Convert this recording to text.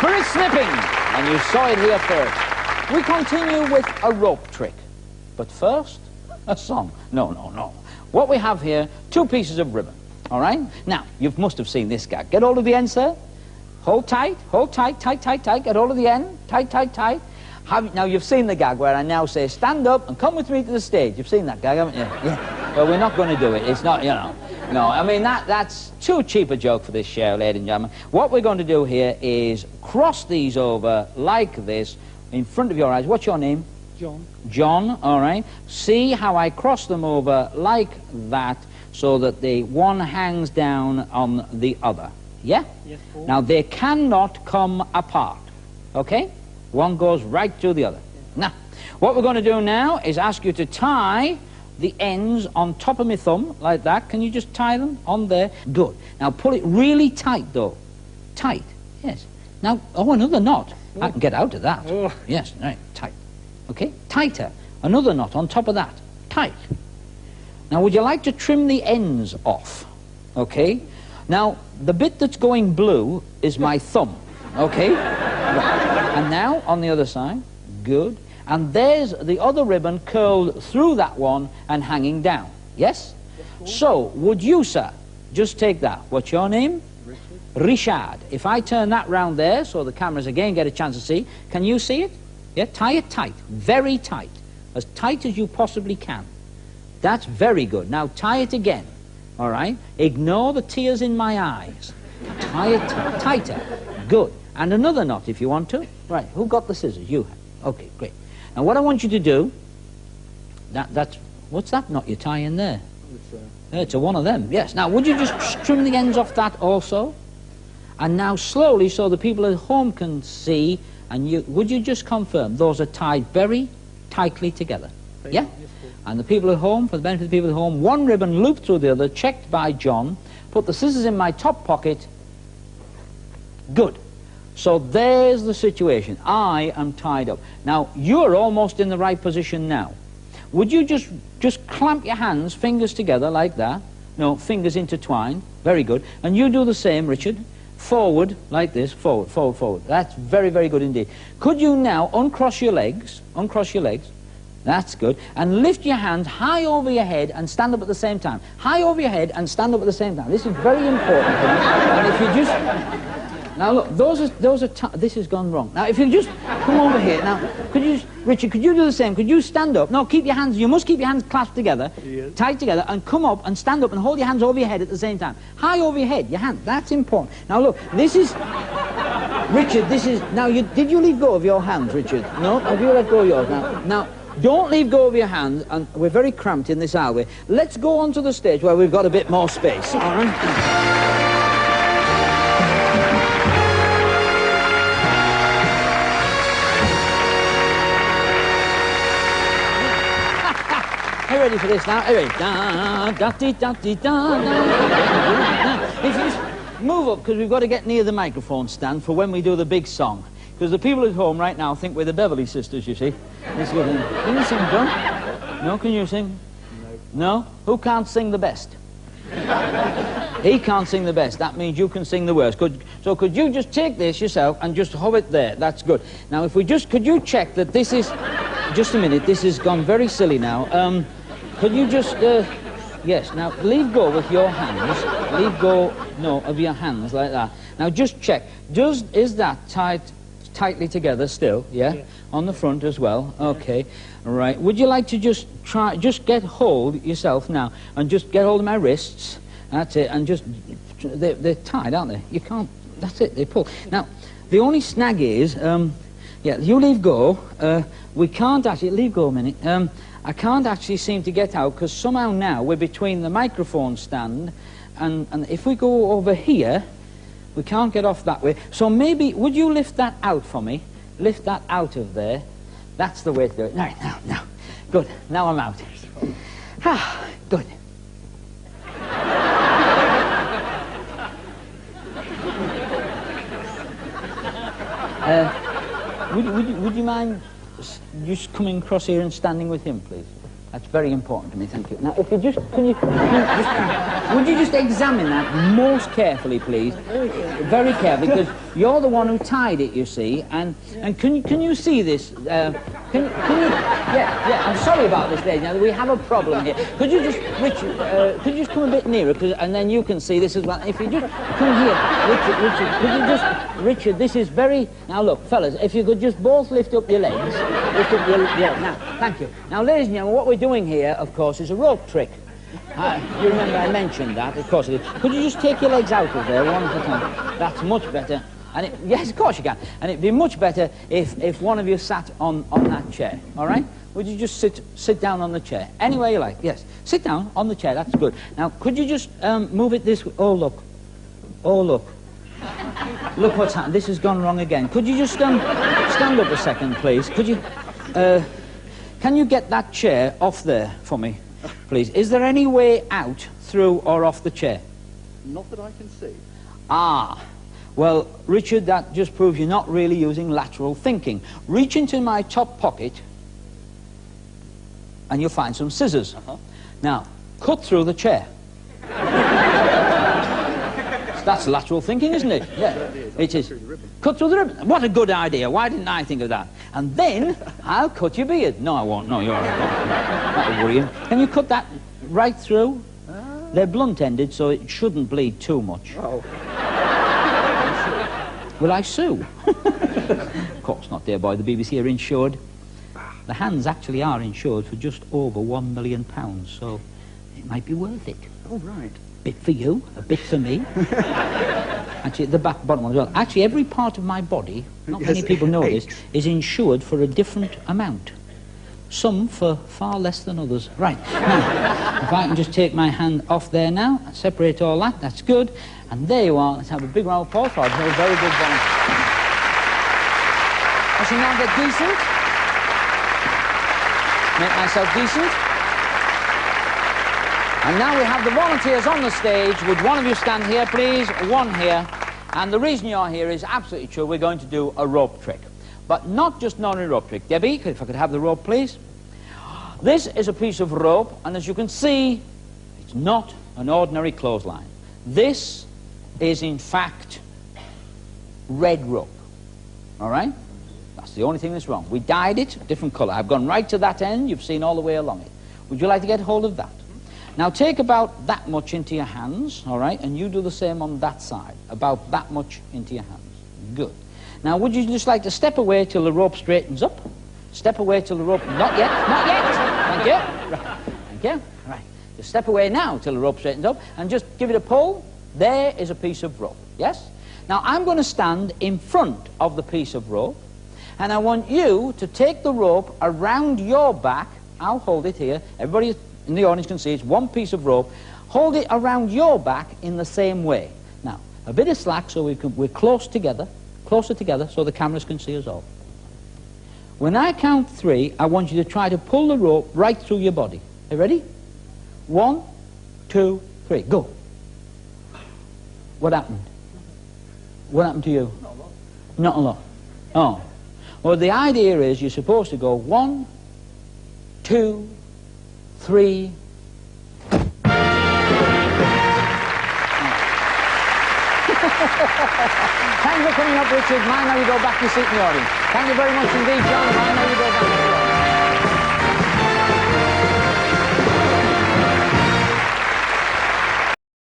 Spirit snipping, and you saw it here first. We continue with a rope trick, but first, a song. No. What we have here, 2 pieces of ribbon, all right? Now, you must have seen this gag. Get hold of the end, sir. Hold tight, tight. Get hold of the end, tight. Now, you've seen the gag where I now say, stand up and come with me to the stage. You've seen that gag, haven't you? Yeah. Well, we're not going to do it. It's not, you know. No, I mean, that's too cheap a joke for this show, ladies and gentlemen. What we're going to do here is cross these over like this in front of your eyes. What's your name? John. John, all right. See how I cross them over like that so that the one hangs down on the other. Yeah? Yes, Paul. Now, they cannot come apart, okay? One goes right to the other. Now, what we're going to do now is ask you to tie the ends on top of my thumb, like that. Can you just tie them on there? Good. Now, pull it really tight, though. Tight, yes. Now, oh, another knot. I can get out of that. Oh. Yes, right, tight. Okay, tighter. Another knot on top of that. Tight. Now, would you like to trim the ends off? Okay. Now, the bit that's going blue is my thumb. Okay? Right. And now, on the other side. Good. And there's the other ribbon curled through that one and hanging down. Yes? So, would you, sir, just take that. What's your name? Richard. If I turn that round there so the cameras again get a chance to see, can you see it? Yeah, tie it tight, very tight, as tight as you possibly can. That's very good. Now tie it again, all right? Ignore the tears in my eyes. Tie it tighter. Good. And another knot if you want to. Right, who got the scissors? You have. Okay, great. Now what I want you to do, that's, what's that knot you're tying there? It's one of them, yes. Now would you just trim the ends off that also? And now slowly, so the people at home can see, and you, would you just confirm those are tied very tightly together? Yeah? And the people at home, for the benefit of the people at home, one ribbon looped through the other, checked by John, put the scissors in my top pocket. Good. So there's the situation. I am tied up. Now, you're almost in the right position now. Would you just clamp your hands, fingers together like that? No, fingers intertwined. Very good. And you do the same, Richard. Forward, like this, forward, forward, forward. That's very, very good indeed. Could you now uncross your legs, that's good, and lift your hands high over your head and stand up at the same time. High over your head and stand up at the same time. This is very important. And if you just... Now look, this has gone wrong. Now if you just come over here, now, could you, Richard, could you do the same? Could you stand up? No, keep your hands, you must keep your hands clasped together, yes, tight together, and come up and stand up and hold your hands over your head at the same time. High over your head, your hand, that's important. Now look, this is, Richard, this is, now did you leave go of your hands, Richard? No? Have you let go of yours? Now, don't leave go of your hands, and we're very cramped in this alleyway. Let's go onto the stage where we've got a bit more space, all right? Are you ready for this now? Are you ready? If you just move up, because we've got to get near the microphone stand for when we do the big song. Because the people at home right now think we're the Beverly Sisters, you see. Can you sing, John? No, can you sing? No. No? Who can't sing the best? He can't sing the best. That means you can sing the worst. So could you just take this yourself and just hold it there? That's good. Now, if we just, could you check that this is... Just a minute, this has gone very silly now. Could you just, yes, now leave go with your hands. Leave go, no, of your hands like that. Now just check, is that tightly together still, yeah? Yeah? On the front as well, okay. Right, would you like to just get hold yourself now, and just get hold of my wrists, that's it, and just, they're tied, aren't they? You can't, that's it, they pull. Now, the only snag is, yeah, you leave go, we can't actually, leave go a minute, I can't actually seem to get out because somehow now we're between the microphone stand and if we go over here, we can't get off that way. So maybe, would you lift that out for me? Lift that out of there. That's the way to do it. Right, now. Good, now I'm out. Ah, good. Would you mind just coming across here and standing with him, please? That's very important to me, thank you. Now, if you just, would you just examine that most carefully, please? Very carefully, because you're the one who tied it, you see, and can you see this? Can you, yeah, I'm sorry about this, lady. Now, we have a problem here. Could you just, Richard, could you just come a bit nearer, and then you can see this as well. If you just come here, Richard, could you just, Richard, this is very, now look, fellas, if you could just both lift up your legs, lift up your, yeah, now, thank you. Now, ladies and gentlemen, what we're doing here, of course, is a rope trick. You remember I mentioned that, of course it is. Could you just take your legs out of there one at a time? That's much better. And yes, of course you can. And it'd be much better if one of you sat on that chair, all right? Would you just sit down on the chair? Anywhere you like, yes. Sit down on the chair, that's good. Now, could you just move it this way? Oh, look. Oh, look. Look what's happened. This has gone wrong again. Could you just stand up a second, please? Could you... can you get that chair off there for me, please? Is there any way out, through, or off the chair? Not that I can see. Ah. Well, Richard, that just proves you're not really using lateral thinking. Reach into my top pocket, and you'll find some scissors. Now, cut through the chair. That's lateral thinking, isn't it? Yeah, it is. Cut through the ribbon. What a good idea. Why didn't I think of that? And then I'll cut your beard. No, I won't. No, you're all right. That'll worry him. Can you cut that right through? They're blunt-ended, so it shouldn't bleed too much. Oh. Will I sue? Of course not, dear boy. The BBC are insured. The hands actually are insured for just over £1 million, so it might be worth it. Oh, right. A bit for you, a bit for me. Actually, the bottom one as well. Actually, every part of my body, not many people know this, is insured for a different amount. Some for far less than others. Right, now, if I can just take my hand off there now, separate all that, that's good. And there you are. Let's have a big round of applause for it. A very good one. I shall now get decent. Make myself decent. And now we have the volunteers on the stage. Would one of you stand here, please? One here. And the reason you're here is absolutely true. We're going to do a rope trick. But not just an ordinary rope trick. Debbie, if I could have the rope, please. This is a piece of rope, and as you can see, it's not an ordinary clothesline. This is, in fact, red rope. All right? That's the only thing that's wrong. We dyed it a different colour. I've gone right to that end. You've seen all the way along it. Would you like to get hold of that? Now take about that much into your hands, all right? And you do the same on that side. About that much into your hands. Good. Now would you just like to step away till the rope straightens up? Step away till the rope... Not yet, not yet. Thank you. Right. Thank you. Right. Just step away now till the rope straightens up and just give it a pull. There is a piece of rope. Yes? Now I'm going to stand in front of the piece of rope, and I want you to take the rope around your back. I'll hold it here. Everybody in the audience can see it's one piece of rope. Hold it around your back in the same way. Now, a bit of slack so we're closer together so the cameras can see us all. When I count 3, I want you to try to pull the rope right through your body. Are you ready? 1, 2, 3, go. What happened? What happened to you? Not a lot. Not a lot. Oh. Well, the idea is you're supposed to go 1, 2, 3. Thanks for coming up, Richard. Mind how you go back to your seat in the audience. Thank you very much indeed, John. Mind how you go back.